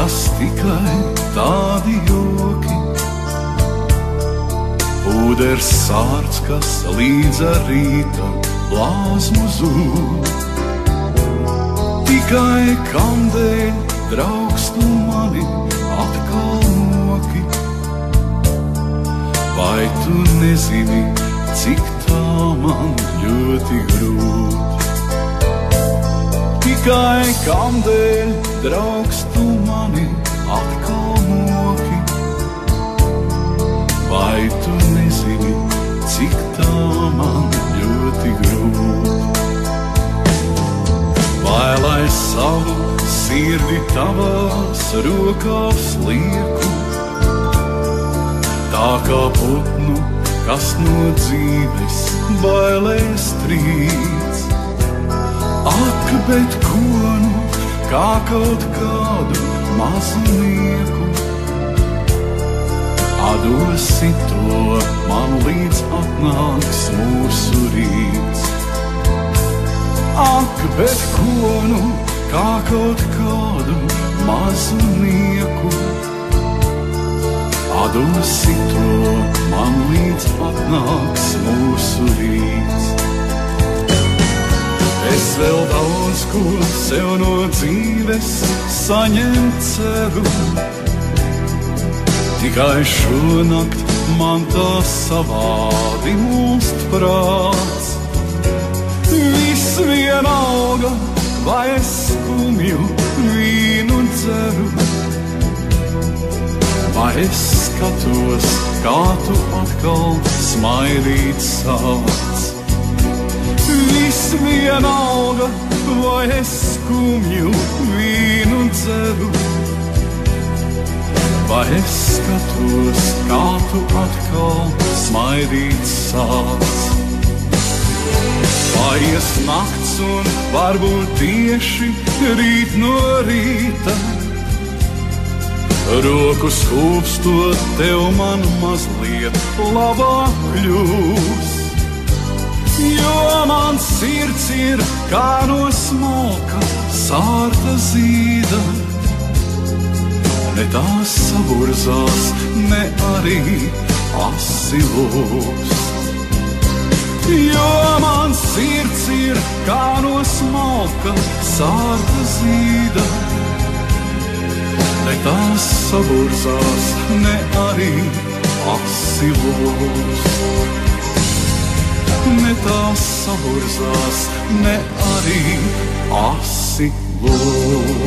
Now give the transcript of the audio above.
tas tikai tādi joki. Pūders sārts, kas līdz ar rīta plāsmu zūd. Tikai kandēļ, draugs, tu mani atkal moki. Vai tu nezini, cik tā man ļoti grūti? Tikai kandēļ, draugs, tu mani atkal moki. Vai tu nezini, cik tā man ļoti grūti? Vai lai savu sirdi tavās rokās lieku, tā kā putnu, kas no dzīves bailēs trīc? Ak, bet ko nu, kā kaut kādu maznieku, atdosi to man līdz atnāks mūsu rīts. Ak, bet ko nu, kā kaut kādu maznieku, atdosi to man līdz atnāks mūsu rīts. Es vēl daudz ko sev no dzīves saņemt ceru, tikai šonakt man tā savādi mūst prāts. Viss vienalga, vai es skumju vīnu dzeru, vai es skatos, kā tu atkal smaidīt sāc. Viss vienalga, vai es skumju vīnu dzeru, vai es skatos, kā tu atkal smaidīt sāc. Paies nakts un varbūt tieši rīt no rīta, roku skūpstot tev man mazliet labāk kļūs. Jo man sirds ir kā no smalka sārta zīda, ne tās saburzās, ne arī asilos. Jo man sirds ir kā no smalka sārta zīda, ne tās saburzās, ne arī asilos. Ne tās saburzās, ne arī asilos.